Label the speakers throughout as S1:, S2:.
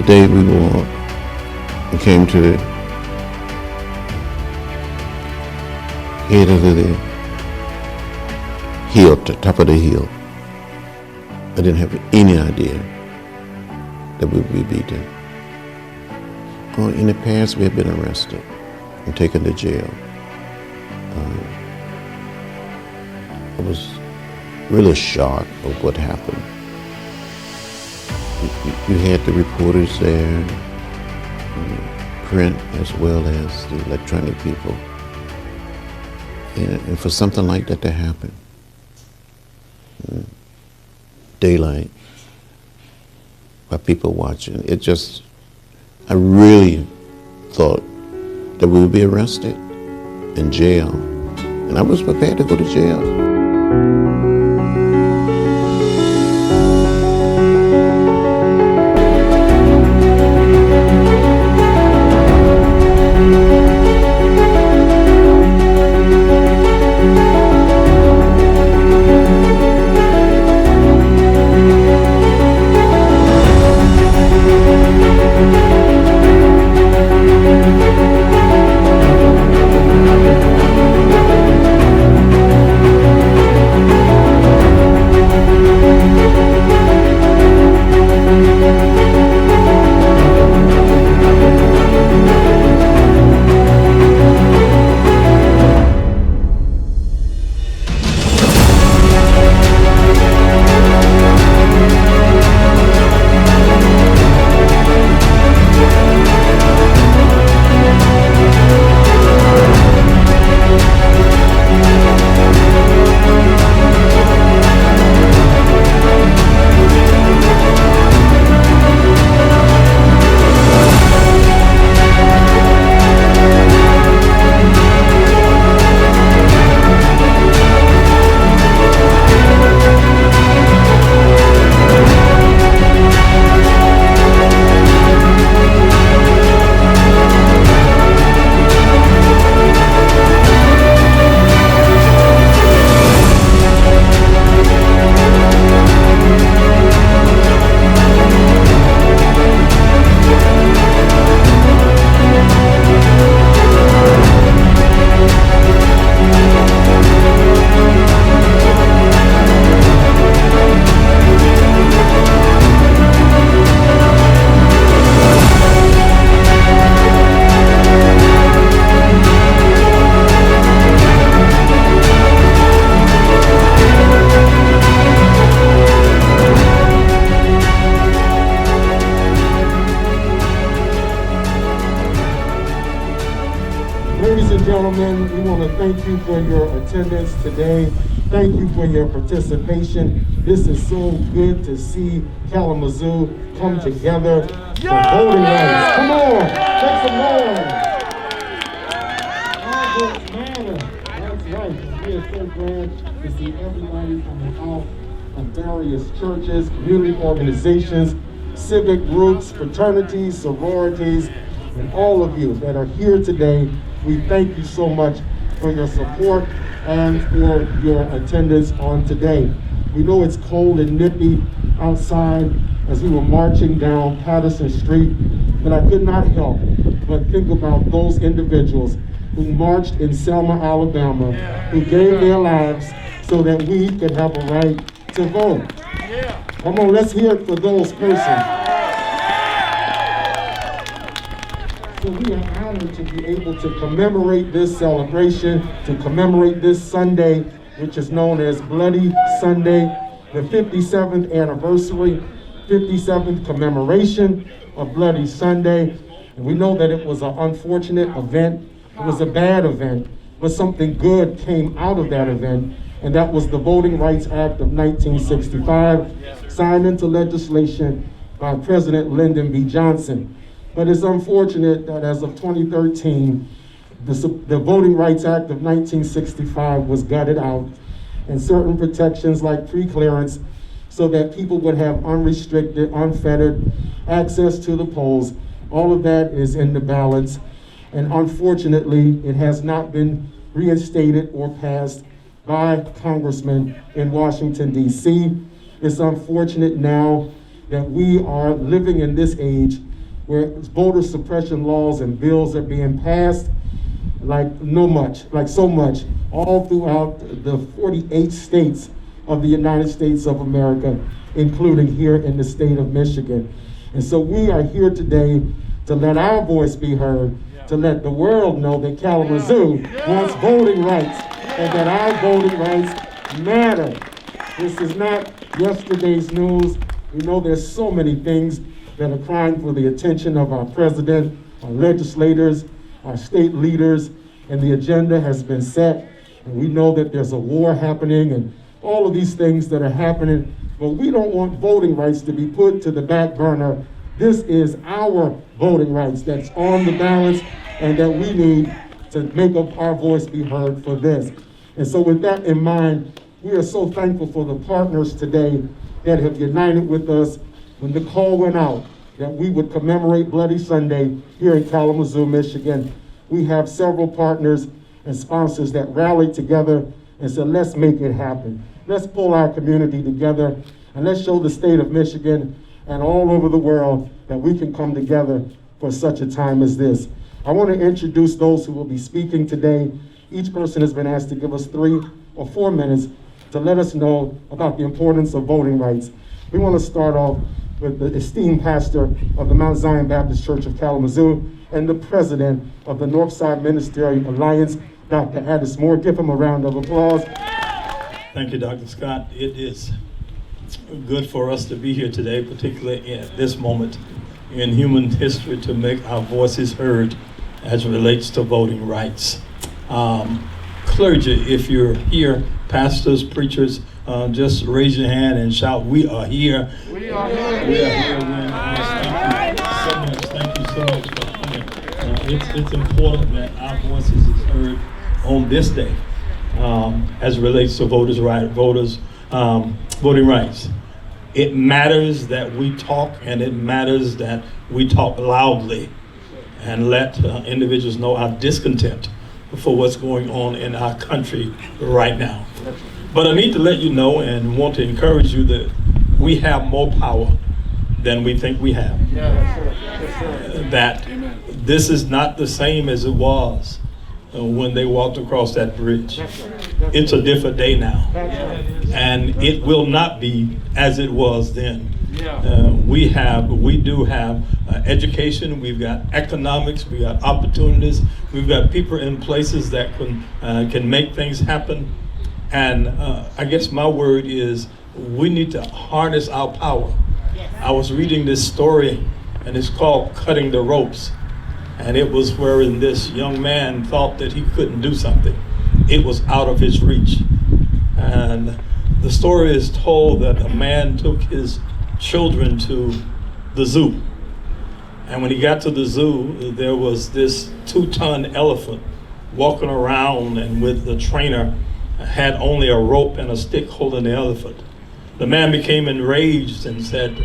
S1: day we came to the head of the hill, the top of the hill, I didn't have any idea that we would be beaten. In the past, we had been arrested and taken to jail. I was really shocked of what happened. You had the reporters there, print as well as the electronic people. And for something like that to happen, daylight, by people watching, I really thought that we would be arrested in jail. And I was prepared to go to jail.
S2: Ladies and gentlemen, we want to thank you for your attendance today. Thank you for your participation. This is so good to see Kalamazoo come together for voting rights. Come on, make some noise. All votes matter. That's right. We are so glad to see everybody coming out of various churches, community organizations, civic groups, fraternities, sororities, and all of you that are here today. We thank you so much for your support and for your attendance on today. We know it's cold and nippy outside as we were marching down Paterson Street, but I could not help but think about those individuals who marched in Selma, Alabama, who gave their lives so that we could have a right to vote. Come on, let's hear it for those persons. So we are honored to be able to commemorate this celebration, to commemorate this Sunday, which is known as Bloody Sunday, the 57th anniversary, 57th commemoration of Bloody Sunday. And we know that it was an unfortunate event. It was a bad event, but something good came out of that event, and that was the Voting Rights Act of 1965, signed into legislation by President Lyndon B. Johnson. But it's unfortunate that as of 2013, the Voting Rights Act of 1965 was gutted out, and certain protections like pre-clearance so that people would have unrestricted, unfettered access to the polls, all of that is in the balance. And unfortunately, it has not been reinstated or passed by congressmen in Washington, D.C. It's unfortunate now that we are living in this age where voter suppression laws and bills are being passed like so much, all throughout the 48 states of the United States of America, including here in the state of Michigan. And so we are here today to let our voice be heard, to let the world know that Kalamazoo wants voting rights and that our voting rights matter. This is not yesterday's news. We know there's so many things that are crying for the attention of our president, our legislators, our state leaders, and the agenda has been set. And we know that there's a war happening and all of these things that are happening, but we don't want voting rights to be put to the back burner. This is our voting rights that's on the balance and that we need to make our voice be heard for this. And so with that in mind, we are so thankful for the partners today that have united with us when the call went out that we would commemorate Bloody Sunday here in Kalamazoo, Michigan. We have several partners and sponsors that rallied together and said, let's make it happen. Let's pull our community together and let's show the state of Michigan and all over the world that we can come together for such a time as this. I want to introduce those who will be speaking today. Each person has been asked to give us 3 or 4 minutes to let us know about the importance of voting rights. We want to start off with the esteemed pastor of the Mount Zion Baptist Church of Kalamazoo and the president of the Northside Ministerial Alliance, Dr. Addis Moore. Give him a round of applause.
S3: Thank you, Dr. Scott. It is good for us to be here today, particularly at this moment in human history, to make our voices heard as it relates to voting rights. Clergy, if you're here, pastors, preachers, just raise your hand and shout, "We are here." We are here. We are here. Thank you so much for coming. It's important that our voices is heard on this day as it relates to voting rights. It matters that we talk, and it matters that we talk loudly and let individuals know our discontent for what's going on in our country right now. But I need to let you know and want to encourage you that we have more power than we think we have. That this is not the same as it was when they walked across that bridge. It's a different day now, and it will not be as it was then. We do have education, we've got economics, we got opportunities, we've got people in places that can make things happen. And I guess my word is we need to harness our power. I was reading this story, and it's called Cutting the Ropes. And it was wherein this young man thought that he couldn't do something. It was out of his reach. And the story is told that a man took his children to the zoo. And when he got to the zoo, there was this 2-ton elephant walking around, and with the trainer had only a rope and a stick holding the elephant. The man became enraged and said,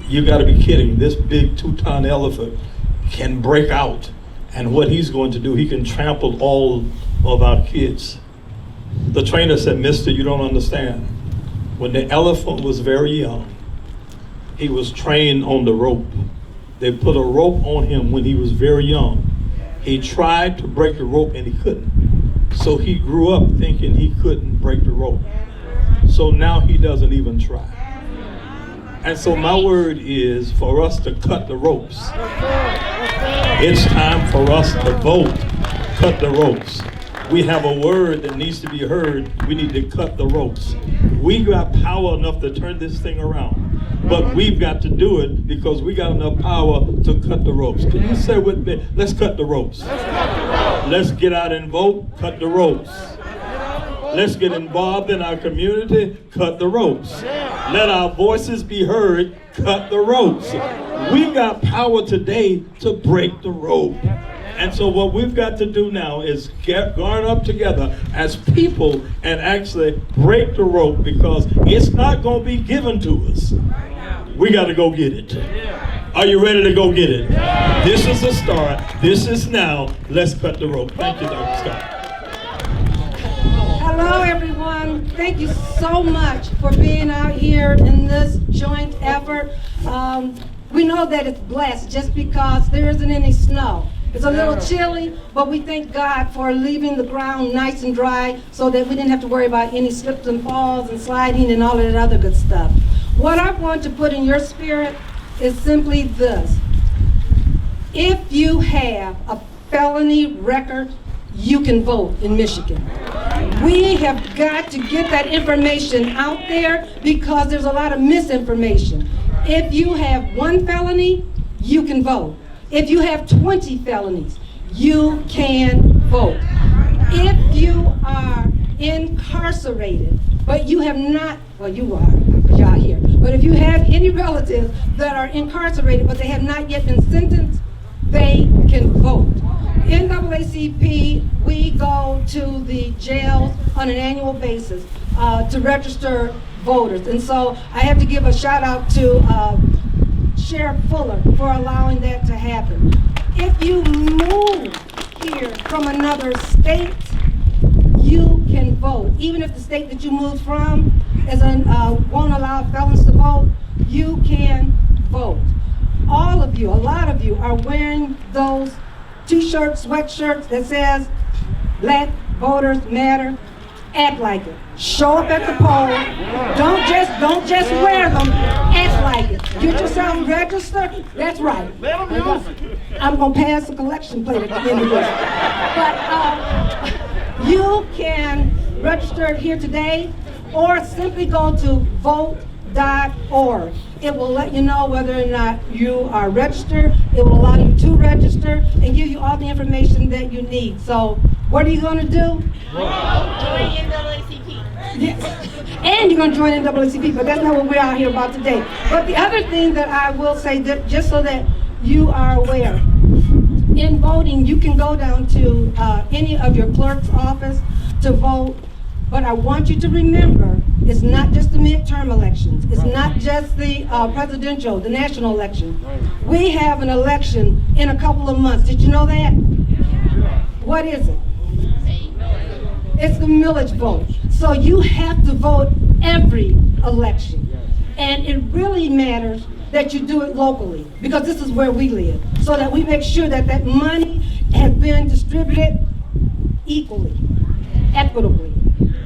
S3: "You gotta be kidding, this big 2-ton elephant can break out, and what he's going to do, he can trample all of our kids." The trainer said, "Mister, you don't understand. When the elephant was very young, he was trained on the rope. They put a rope on him when he was very young. He tried to break the rope and he couldn't. So he grew up thinking he couldn't break the rope. So now he doesn't even try." And so my word is for us to cut the ropes. It's time for us to vote, cut the ropes. We have a word that needs to be heard. We need to cut the ropes. We got power enough to turn this thing around, but we've got to do it because we got enough power to cut the ropes. Can you say with me, let's cut the ropes. Let's get out and vote, cut the ropes. Let's get involved in our community, cut the ropes. Let our voices be heard, cut the ropes. We've got power today to break the rope. And so what we've got to do now is garner up together as people and actually break the rope, because it's not going to be given to us. We got to go get it. Are you ready to go get it? This is a start. This is now. Let's cut the rope. Thank you, Dr. Scott.
S4: Hello, everyone. Thank you so much for being out here in this joint effort. We know that it's blessed just because there isn't any snow. It's a little chilly, but we thank God for leaving the ground nice and dry so that we didn't have to worry about any slips and falls and sliding and all of that other good stuff. What I want to put in your spirit is simply this. If you have a felony record, you can vote in Michigan. We have got to get that information out there because there's a lot of misinformation. If you have 1 felony, you can vote. If you have 20 felonies, you can vote. If you are incarcerated, but you have not, well, you are, because y'all here, but if you have any relatives that are incarcerated, but they have not yet been sentenced, they can vote. In NAACP, we go to the jails on an annual basis to register voters. And so I have to give a shout out to Sheriff Fuller for allowing that to happen. If you move here from another state, you can vote. Even if the state that you moved from won't allow felons to vote, you can vote. All of you, a lot of you are wearing those t-shirts, sweatshirts that says, Black Voters Matter. Act like it. Show up at the poll. Don't just wear them. Act like it. Get yourself registered. That's right. I'm gonna pass the collection plate at the end of this. But you can register here today, or simply go to vote.org. It will let you know whether or not you are registered. It will allow you to register and give you all the information that you need. So what are you going to do?
S5: Join NAACP.
S4: Yes. And you're going to join NAACP, but that's not what we're out here about today. But the other thing that I will say, that just so that you are aware, in voting, you can go down to any of your clerk's office to vote. But I want you to remember, it's not just the midterm elections. It's not just the presidential, the national election. We have an election in a couple of months. Did you know that? What is it? It's the millage vote. So you have to vote every election. And it really matters that you do it locally, because this is where we live, so that we make sure that that money has been distributed equally, equitably.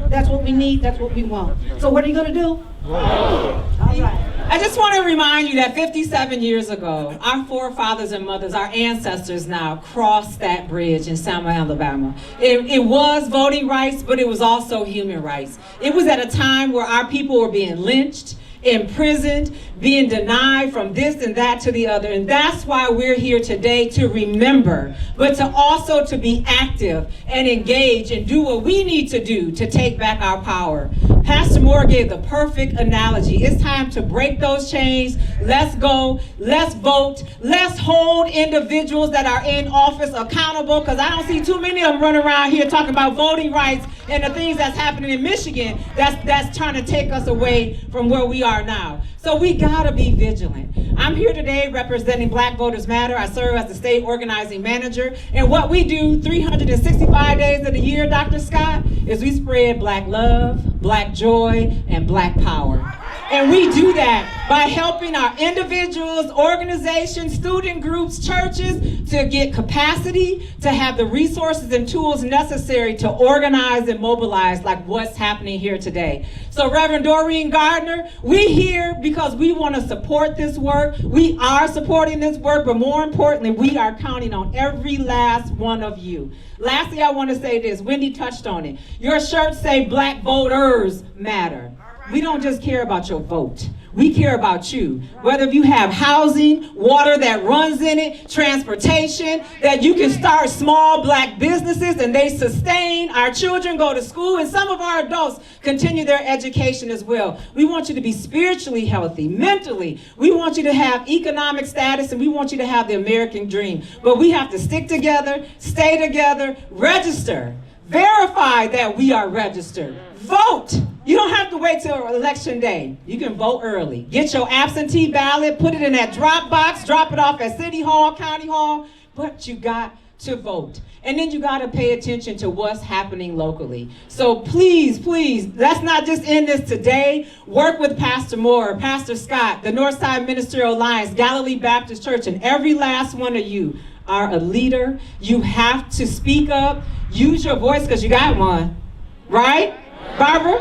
S4: That's what we need, that's what we want. So what are you gonna do? All right.
S6: I just want to remind you that 57 years ago, our forefathers and mothers, our ancestors now, crossed that bridge in Selma, Alabama. It was voting rights, but it was also human rights. It was at a time where our people were being lynched, imprisoned, being denied from this and that to the other. And that's why we're here today, to remember, but to also to be active and engage and do what we need to do to take back our power. Pastor Moore gave the perfect analogy. It's time to break those chains. Let's go. Let's vote. Let's hold individuals that are in office accountable, because I don't see too many of them running around here talking about voting rights and the things that's happening in Michigan that's trying to take us away from where we are now. So we gotta be vigilant. I'm here today representing Black Voters Matter. I serve as the state organizing manager. And what we do 365 days of the year, Dr. Scott, is we spread Black love, Black joy, and Black power. And we do that by helping our individuals, organizations, student groups, churches to get capacity, to have the resources and tools necessary to organize and mobilize like what's happening here today. So Reverend Doreen Gardner, we're here because we want to support this work. We are supporting this work, but more importantly, we are counting on every last one of you. Lastly, I want to say this. Wendy touched on it. Your shirts say Black Voters Matter. We don't just care about your vote. We care about you. Whether you have housing, water that runs in it, transportation, that you can start small Black businesses and they sustain. Our children go to school, and some of our adults continue their education as well. We want you to be spiritually healthy, mentally. We want you to have economic status, and we want you to have the American dream. But we have to stick together, stay together, register, verify that we are registered. Vote. You don't have to wait till election day. You can vote early. Get your absentee ballot, put it in that drop box, drop it off at City Hall, County Hall, but you got to vote. And then you gotta pay attention to what's happening locally. So please, let's not just end this today. Work with Pastor Moore, Pastor Scott, the Northside Ministerial Alliance, Galilee Baptist Church, and every last one of you are a leader. You have to speak up, use your voice because you got one, right, Barbara?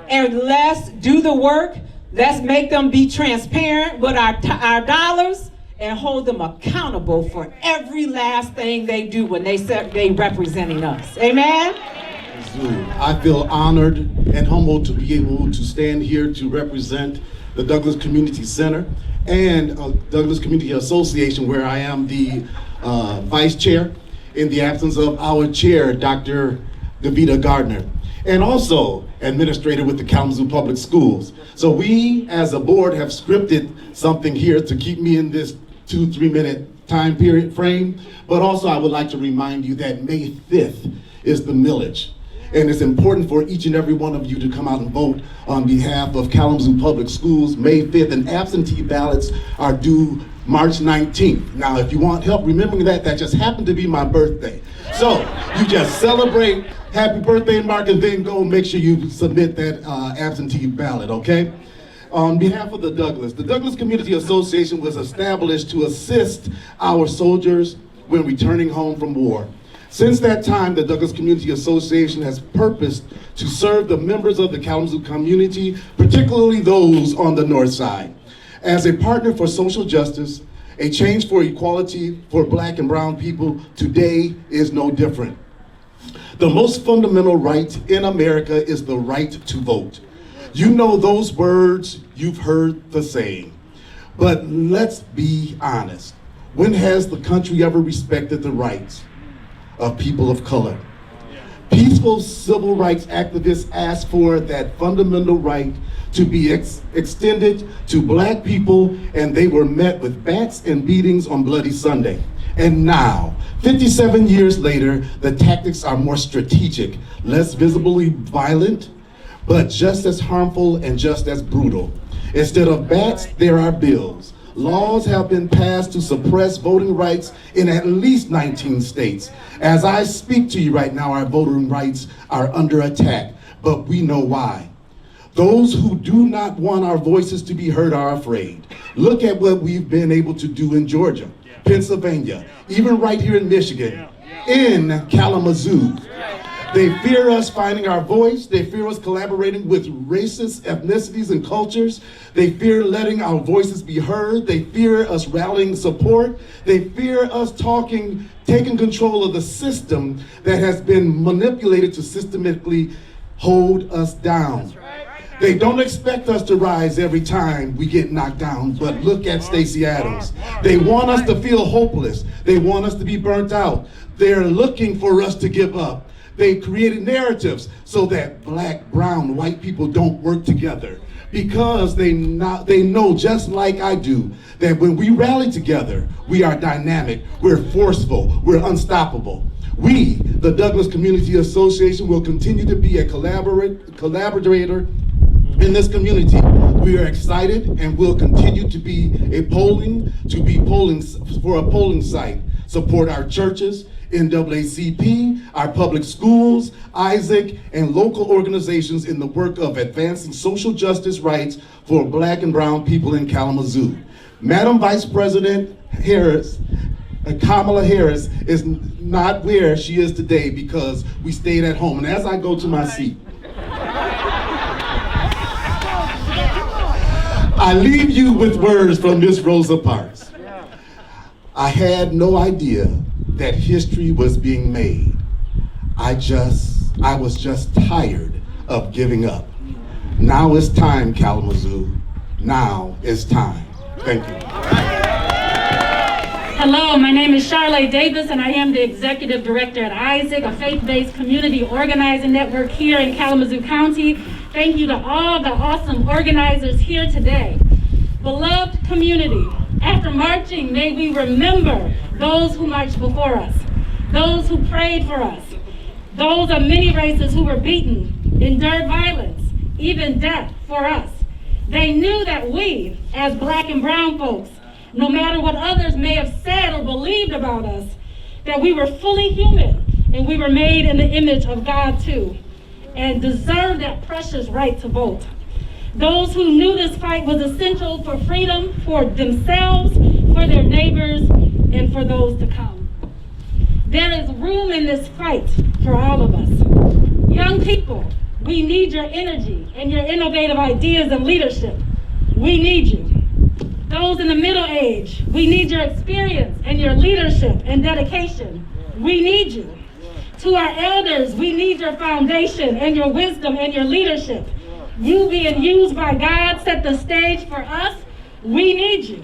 S6: And let's do the work. Let's make them be transparent with our dollars and hold them accountable for every last thing they do when they representing us. Amen?
S7: I feel honored and humbled to be able to stand here to represent the Douglas Community Center and Douglas Community Association, where I am the vice chair in the absence of our chair, Dr. Davita Gardner, and also administrator with the Kalamazoo Public Schools. So we as a board have scripted something here to keep me in this 2-3 minute time period frame, but also I would like to remind you that May 5th is the millage. And it's important for each and every one of you to come out and vote on behalf of Kalamazoo Public Schools May 5th, and absentee ballots are due March 19th. Now, if you want help remembering that just happened to be my birthday. So you just celebrate, happy birthday, Mark, and then go make sure you submit that absentee ballot, okay? On behalf of the Douglas Community Association was established to assist our soldiers when returning home from war. Since that time, the Douglas Community Association has purposed to serve the members of the Kalamazoo community, particularly those on the north side. As a partner for social justice, a change for equality for Black and brown people, today is no different. The most fundamental right in America is the right to vote. You know those words, you've heard the saying. But let's be honest. When has the country ever respected the rights of people of color? Peaceful civil rights activists asked for that fundamental right to be extended to Black people, and they were met with bats and beatings on Bloody Sunday. And now, 57 years later, the tactics are more strategic, less visibly violent, but just as harmful and just as brutal. Instead of bats, there are bills. Laws have been passed to suppress voting rights in at least 19 states. As I speak to you right now, our voting rights are under attack, but we know why. Those who do not want our voices to be heard are afraid. Look at what we've been able to do in Georgia, Pennsylvania, even right here in Michigan, in Kalamazoo. They fear us finding our voice. They fear us collaborating with racist ethnicities and cultures. They fear letting our voices be heard. They fear us rallying support. They fear us taking control of the system that has been manipulated to systematically hold us down. They don't expect us to rise every time we get knocked down, but look at Stacey Adams. They want us to feel hopeless. They want us to be burnt out. They're looking for us to give up. They created narratives so that Black, brown, white people don't work together, because they know, just like I do, that when we rally together, we are dynamic, we're forceful, we're unstoppable. We, the Douglas Community Association, will continue to be a collaborator in this community. We are excited and will continue to be polling for a polling site. Support our churches, NAACP, our public schools, Isaac, and local organizations in the work of advancing social justice rights for Black and brown people in Kalamazoo. Madam Vice President Harris, Kamala Harris, is not where she is today because we stayed at home. And as I go to my seat, I leave you with words from Miss Rosa Parks. I had no idea that history was being made. I was just tired of giving up. Now it's time, Kalamazoo. Now it's time. Thank you.
S8: Hello, my name is Charlotte Davis, and I am the Executive Director at Isaac, a faith-based community organizing network here in Kalamazoo County. Thank you to all the awesome organizers here today. Beloved community, after marching, may we remember those who marched before us, those who prayed for us, those of many races who were beaten, endured violence, even death for us. They knew that we, as Black and brown folks, no matter what others may have said or believed about us, that we were fully human and we were made in the image of God too, and deserve that precious right to vote. Those who knew this fight was essential for freedom for themselves, for their neighbors, and for those to come. There is room in this fight for all of us. Young people, we need your energy and your innovative ideas and leadership. We need you. Those in the middle age, we need your experience and your leadership and dedication. We need you. To our elders, we need your foundation and your wisdom and your leadership. You being used by God set the stage for us. We need you.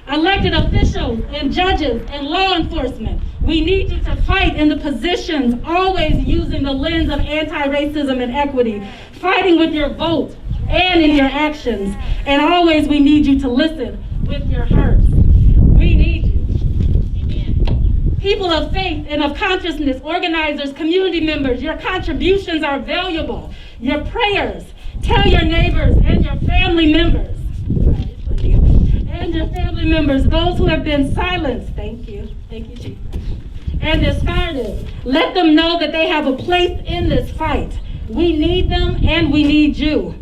S8: Elected officials and judges and law enforcement, we need you to fight in the positions, always using the lens of anti-racism and equity, fighting with your vote and in your actions. And always we need you to listen with your hearts. We need you. Amen. People of faith and of consciousness, organizers, community members, your contributions are valuable. Your prayers, tell your neighbors and your family members, those who have been silenced, thank you, Chief, and discarded, let them know that they have a place in this fight. We need them and we need you.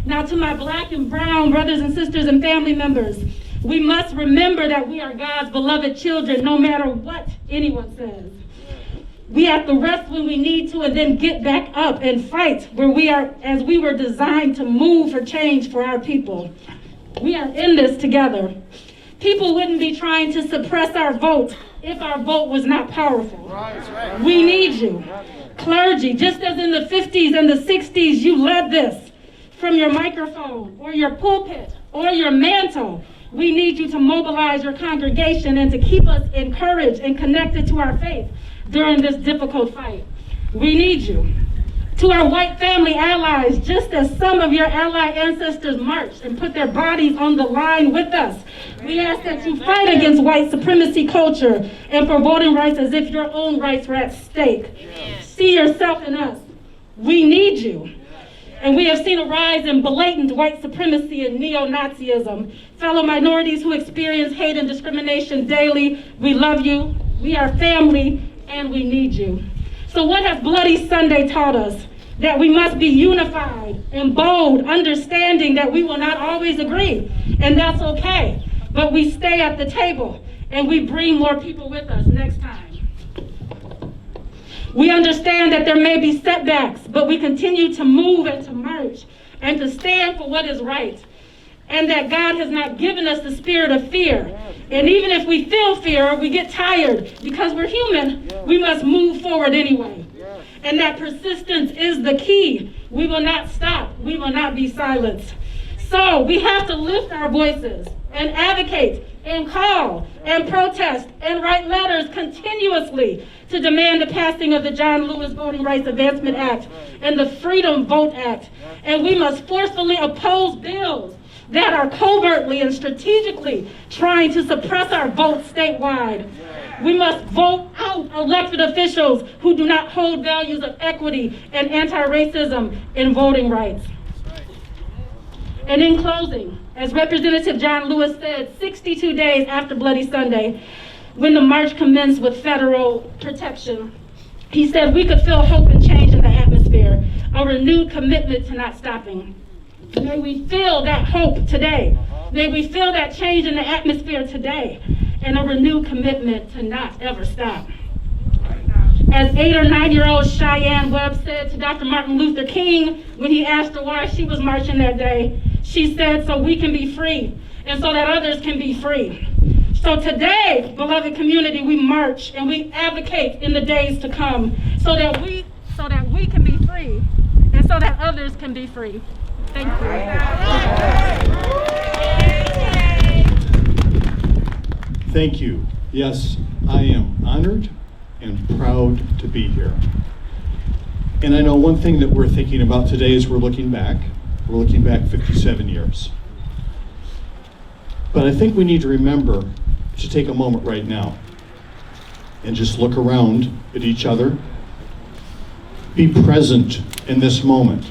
S8: Now to my black and brown brothers and sisters and family members, we must remember that we are God's beloved children no matter what anyone says. We have to rest when we need to and then get back up and fight where we are, as we were designed to move for change for our people. We are in this together. People wouldn't be trying to suppress our vote if our vote was not powerful. We need you. Clergy, just as in the 50s and the 60s, you led this from your microphone or your pulpit or your mantle. We need you to mobilize your congregation and to keep us encouraged and connected to our faith during this difficult fight. We need you. To our white family allies, just as some of your ally ancestors marched and put their bodies on the line with us, we ask that you fight against white supremacy culture and for voting rights as if your own rights were at stake. See yourself in us. We need you. And we have seen a rise in blatant white supremacy and neo-Nazism. Fellow minorities who experience hate and discrimination daily, we love you, we are family, and we need you. So what has Bloody Sunday taught us? That we must be unified and bold, understanding that we will not always agree, and that's okay. But we stay at the table and we bring more people with us next time. We understand that there may be setbacks, but we continue to move and to march and to stand for what is right. And that God has not given us the spirit of fear. And even if we feel fear or we get tired, because we're human, we must move forward anyway. And that persistence is the key. We will not stop. We will not be silenced. So we have to lift our voices and advocate and call and protest and write letters continuously to demand the passing of the John Lewis Voting Rights Advancement Act and the Freedom Vote Act. And we must forcefully oppose bills that are covertly and strategically trying to suppress our vote statewide. We must vote out elected officials who do not hold values of equity and anti-racism in voting rights. And in closing, as Representative John Lewis said 62 days after Bloody Sunday, when the march commenced with federal protection, he said we could feel hope and change in the atmosphere, a renewed commitment to not stopping. May we feel that hope today. May we feel that change in the atmosphere today, and a renewed commitment to not ever stop. As 8 or 9-year-old Cheyenne Webb said to Dr. Martin Luther King when he asked her why she was marching that day, she said, so we can be free, and so that others can be free. So today, beloved community, we march and we advocate in the days to come so that we can be free, and so that others can be free. Thank you.
S9: Thank you. Yes, I am honored and proud to be here. And I know one thing that we're thinking about today is we're looking back 57 years. But I think we need to remember to take a moment right now and just look around at each other. Be present in this moment.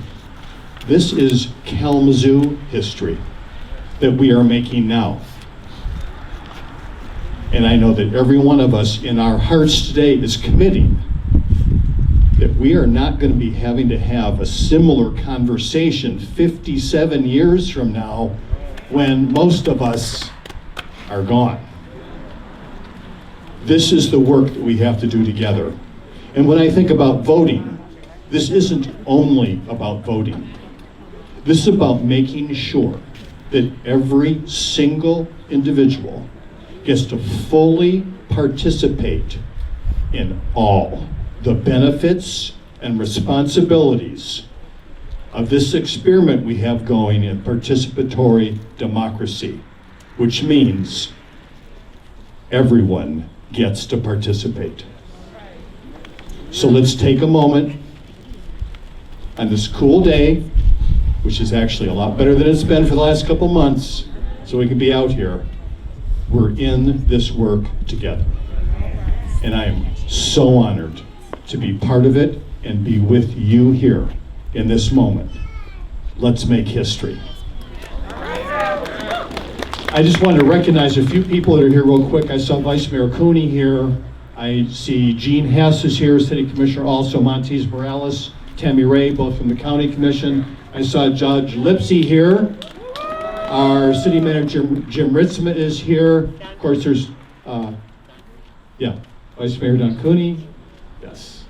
S9: This is Kalamazoo history that we are making now. And I know that every one of us in our hearts today is committing that we are not going to be having to have a similar conversation 57 years from now when most of us are gone. This is the work that we have to do together. And when I think about voting, this isn't only about voting. This is about making sure that every single individual gets to fully participate in all the benefits and responsibilities of this experiment we have going in participatory democracy, which means everyone gets to participate. So let's take a moment on this cool day, which is actually a lot better than it's been for the last couple months, so we can be out here. We're in this work together. And I am so honored to be part of it and be with you here in this moment. Let's make history. I just wanted to recognize a few people that are here real quick. I saw Vice Mayor Cooney here. I see Gene Hess is here, City Commissioner, also Montez Morales, Tammy Ray, both from the County Commission. I saw Judge Lipsy here. Our City Manager Jim Ritzman is here. Of course, there's, Vice Mayor Don Cooney. Yes.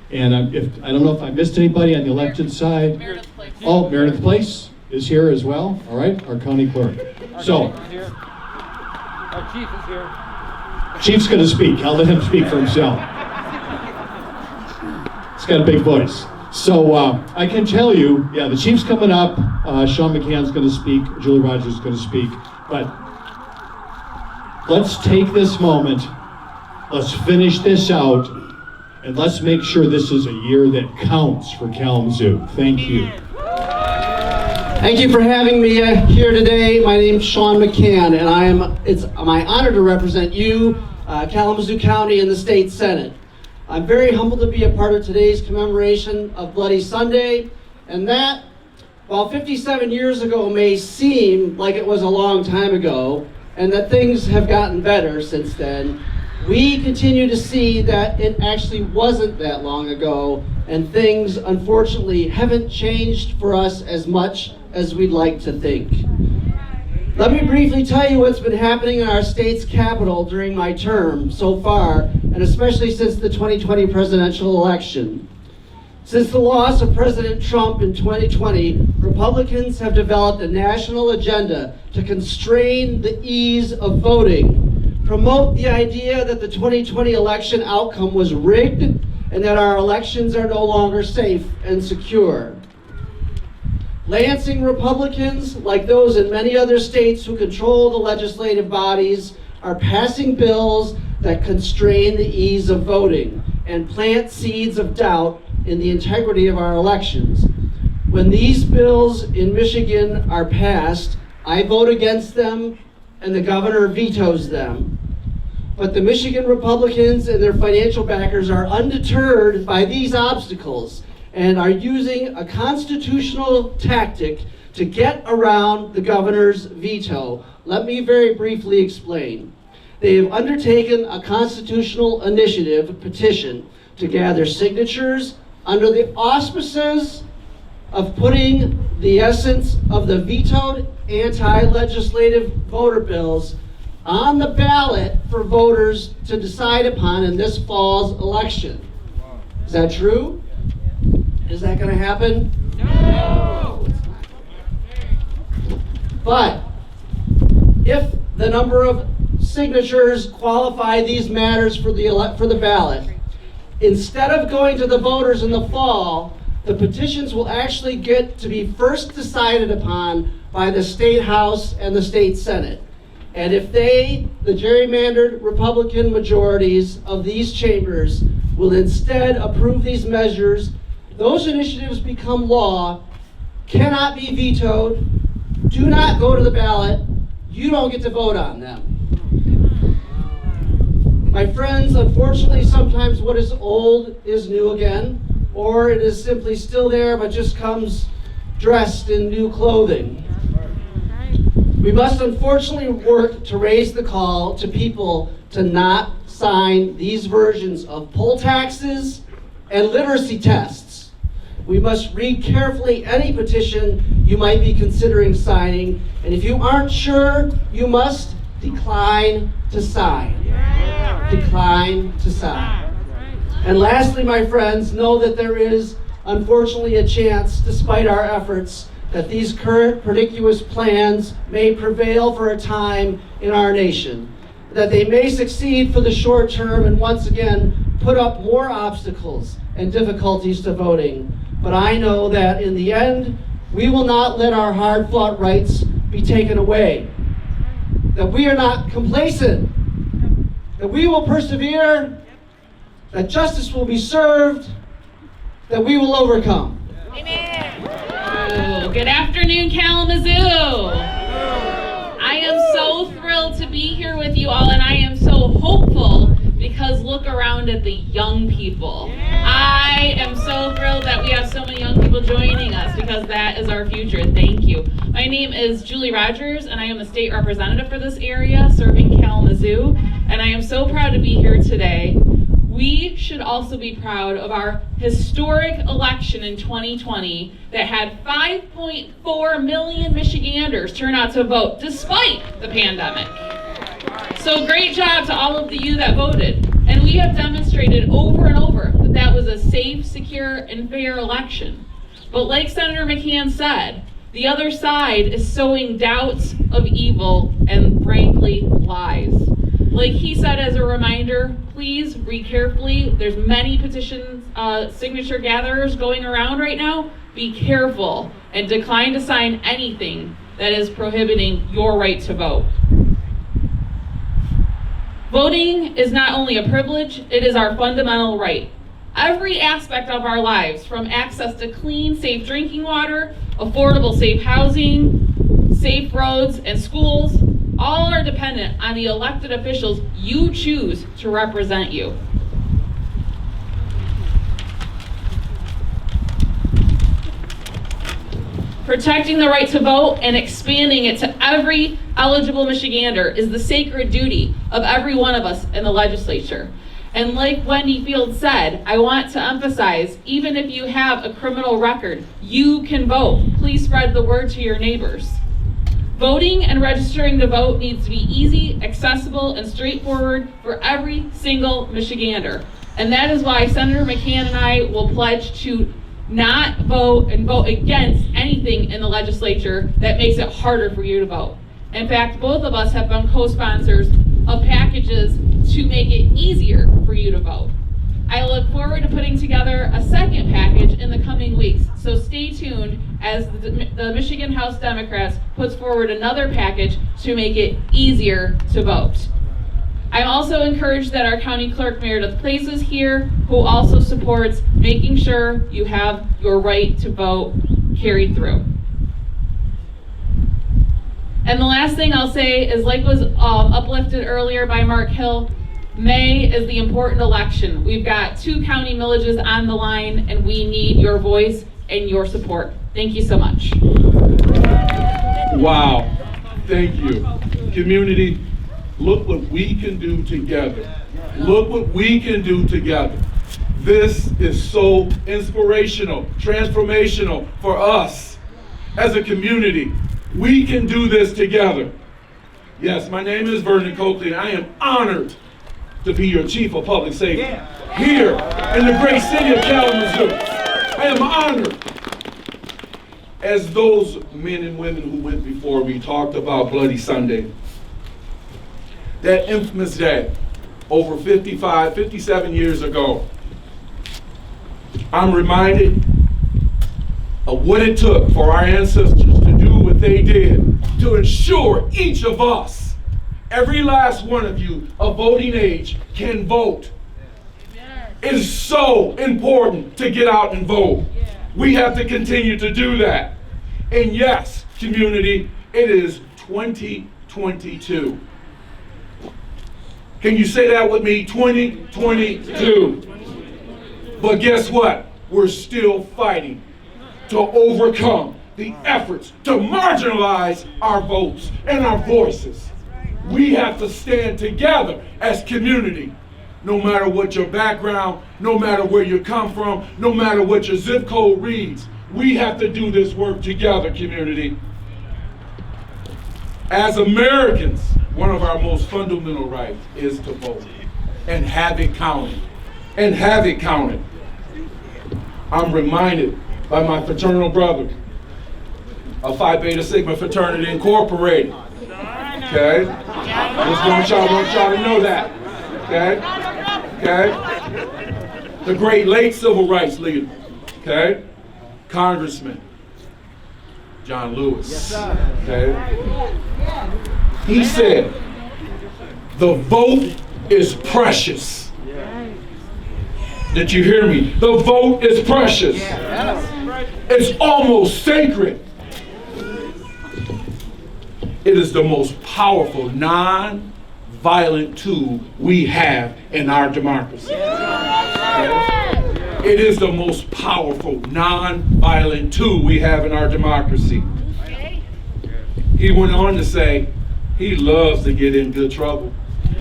S9: And I don't know if I missed anybody on the elected side.
S5: Meredith Place.
S9: Oh, Meredith Place is here as well. All right, our county clerk. So,
S10: Our chief is here.
S9: Chief's going to speak. I'll let him speak for himself. He's got a big voice. So I can tell you, the Chief's coming up. Sean McCann's going to speak. Julie Rogers is going to speak. But let's take this moment. Let's finish this out. And let's make sure this is a year that counts for Kalamazoo. Thank you.
S11: Thank you for having me here today. My name's Sean McCann, and it's my honor to represent you, Kalamazoo County, in the State Senate. I'm very humbled to be a part of today's commemoration of Bloody Sunday, and that, while 57 years ago may seem like it was a long time ago, and that things have gotten better since then, we continue to see that it actually wasn't that long ago, and things unfortunately haven't changed for us as much as we'd like to think. Let me briefly tell you what's been happening in our state's capital during my term so far, and especially since the 2020 presidential election. Since the loss of President Trump in 2020, Republicans have developed a national agenda to constrain the ease of voting, promote the idea that the 2020 election outcome was rigged and that our elections are no longer safe and secure. Lansing Republicans, like those in many other states who control the legislative bodies, are passing bills that constrain the ease of voting and plant seeds of doubt in the integrity of our elections. When these bills in Michigan are passed, I vote against them and the governor vetoes them. But the Michigan Republicans and their financial backers are undeterred by these obstacles and are using a constitutional tactic to get around the governor's veto. Let me very briefly explain. They have undertaken a constitutional initiative petition to gather signatures under the auspices of putting the essence of the vetoed anti-legislative voter bills on the ballot for voters to decide upon in this fall's election. Is that true? Is that going to happen? No! It's not. But if the number of signatures qualify these matters for the ballot, instead of going to the voters in the fall, the petitions will actually get to be first decided upon by the State House and the State Senate. And if the gerrymandered Republican majorities of these chambers will instead approve these measures, those initiatives become law, cannot be vetoed, do not go to the ballot, you don't get to vote on them. My friends, unfortunately, sometimes what is old is new again, or it is simply still there but just comes dressed in new clothing. We must unfortunately work to raise the call to people to not sign these versions of poll taxes and literacy tests. We must read carefully any petition you might be considering signing, and if you aren't sure, you must decline to sign. Decline to sign. And lastly, my friends, know that there is unfortunately a chance, despite our efforts, that these current pernicious plans may prevail for a time in our nation, that they may succeed for the short term and once again put up more obstacles and difficulties to voting. But I know that in the end, we will not let our hard-fought rights be taken away, that we are not complacent, that we will persevere, that justice will be served, that we will overcome.
S5: Amen. Good afternoon, Kalamazoo. I am so thrilled to be here with you all, and I am so hopeful because look around at the young people. I am so thrilled that we have so many young people joining us because that is our future. Thank you. My name is Julie Rogers, and I am the state representative for this area, serving Kalamazoo, and I am so proud to be here today. We should also be proud of our historic election in 2020 that had 5.4 million Michiganders turn out to vote despite the pandemic. So great job to all of you that voted. And we have demonstrated over and over that that was a safe, secure, and fair election. But like Senator McCann said, the other side is sowing doubts of evil and frankly lies. Like he said as a reminder, please read carefully. There's many petitions, signature gatherers going around right now. Be careful and decline to sign anything that is prohibiting your right to vote. Voting is not only a privilege, it is our fundamental right. Every aspect of our lives, from access to clean, safe drinking water, affordable, safe housing, safe roads and schools, all are dependent on the elected officials you choose to represent you. Protecting the right to vote and expanding it to every eligible Michigander is the sacred duty of every one of us in the legislature. And like Wendy Field said, I want to emphasize, even if you have a criminal record, you can vote. Please spread the word to your neighbors. Voting and registering to vote needs to be easy, accessible, and straightforward for every single Michigander. And that is why Senator McCann and I will pledge to not vote and vote against anything in the legislature that makes it harder for you to vote. In fact, both of us have been co-sponsors of packages to make it easier for you to vote. I look forward to putting together a second package in the coming weeks, so stay tuned as the Michigan House Democrats puts forward another package to make it easier to vote. I'm also encouraged that our County Clerk Meredith Place is here, who also supports making sure you have your right to vote carried through. And the last thing I'll say is, like was uplifted earlier by Mark Hill, May is the important election. We've got 2 county millages on the line, and we need your voice and your support. Thank you so much.
S12: Wow, thank you. Community, look what we can do together. Look what we can do together. This is so inspirational, transformational for us as a community. We can do this together. Yes, my name is Vernon Coakley, and I am honored to be your Chief of Public Safety here in the great city of Kalamazoo. I am honored. As those men and women who went before me talked about Bloody Sunday, that infamous day, over 57 years ago, I'm reminded of what it took for our ancestors to do what they did to ensure each of us, every last one of you of voting age, can vote. It is so important to get out and vote. We have to continue to do that. And yes, community, it is 2022. Can you say that with me? 2022. But guess what? We're still fighting to overcome the efforts to marginalize our votes and our voices. We have to stand together as community. No matter what your background, no matter where you come from, no matter what your zip code reads, we have to do this work together, community. As Americans, one of our most fundamental rights is to vote and have it counted. And have it counted. I'm reminded by my fraternal brother of Phi Beta Sigma Fraternity Incorporated. Okay? Just want y'all to know that. Okay? Okay? The great late civil rights leader. Okay? Congressman John Lewis. Okay? He said, the vote is precious. Did you hear me? The vote is precious. It's almost sacred. It is the most powerful non-violent tool we have in our democracy. It is the most powerful non-violent tool we have in our democracy. He went on to say he loves to get in good trouble.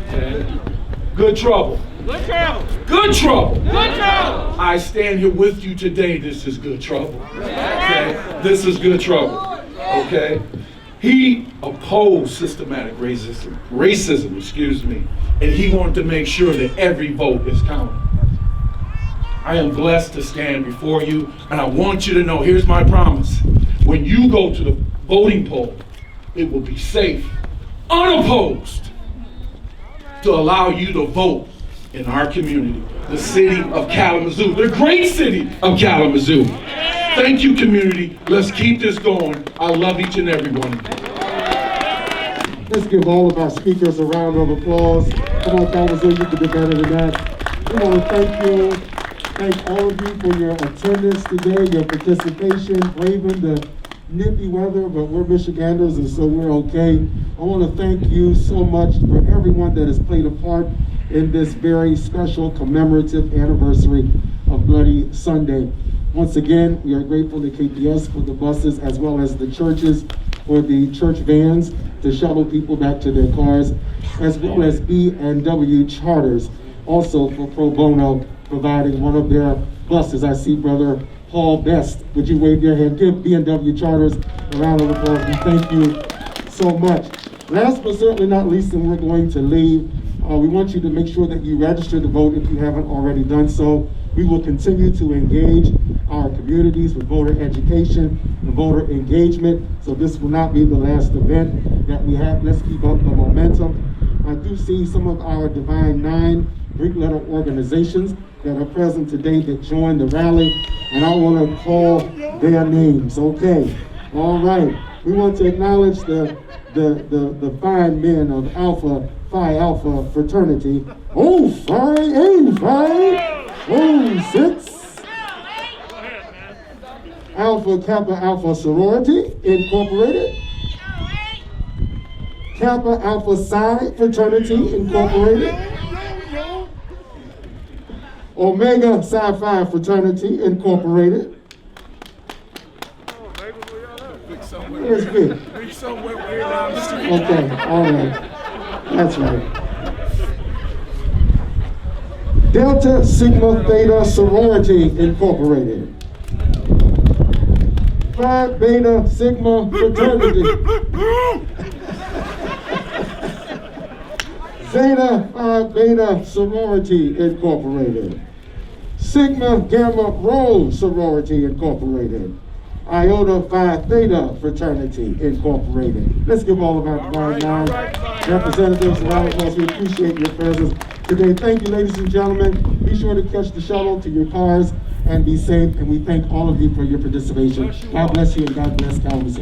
S12: Okay? Good trouble.
S10: Good trouble.
S12: Good trouble.
S10: Good trouble.
S12: I stand here with you today. This is good trouble. Okay? This is good trouble. Okay? He opposed systematic racism, and he wanted to make sure that every vote is counted. I am blessed to stand before you, and I want you to know, here's my promise. When you go to the voting poll, it will be safe, unopposed, to allow you to vote in our community, the city of Kalamazoo, the great city of Kalamazoo. Thank you, community. Let's keep this going. I love each and every one of you.
S2: Let's give all of our speakers a round of applause. Come on, Kalamazoo, you can do better than that. We want to thank all of you for your attendance today, your participation, braving the nippy weather, but we're Michiganders and so we're okay. I want to thank you so much for everyone that has played a part in this very special commemorative anniversary of Bloody Sunday. Once again, we are grateful to KPS for the buses as well as the churches for the church vans to shuttle people back to their cars, as well as B&W Charters, also for pro bono providing one of their buses. I see Brother Paul Best. Would you wave your hand? Give B&W Charters a round of applause. We thank you so much. Last but certainly not least, and we're going to leave, we want you to make sure that you register to vote if you haven't already done so. We will continue to engage our communities with voter education and voter engagement. So this will not be the last event that we have. Let's keep up the momentum. I do see some of our Divine Nine Greek letter organizations that are present today that joined the rally, and I want to call their names. Okay, all right. We want to acknowledge the fine men of Phi Alpha fraternity. Oh, Phi, hey, Phi, oh, 6. Alpha Kappa Alpha Sorority Incorporated. Kappa Alpha Psi Fraternity Incorporated. Omega Psi Phi Fraternity Incorporated. Where's Vic? Okay, all right. That's right. Delta Sigma Theta Sorority Incorporated. Phi Beta Sigma Fraternity. Zeta Phi Beta Sorority Incorporated. Sigma Gamma Rho Sorority Incorporated. Iota Phi Theta Fraternity Incorporated. Let's give all of our Divine Nine representatives a round of applause. We appreciate your presence today. Thank you, ladies and gentlemen. Be sure to catch the shuttle to your cars and be safe. And we thank all of you for your participation. God bless you and God bless Kalamazoo.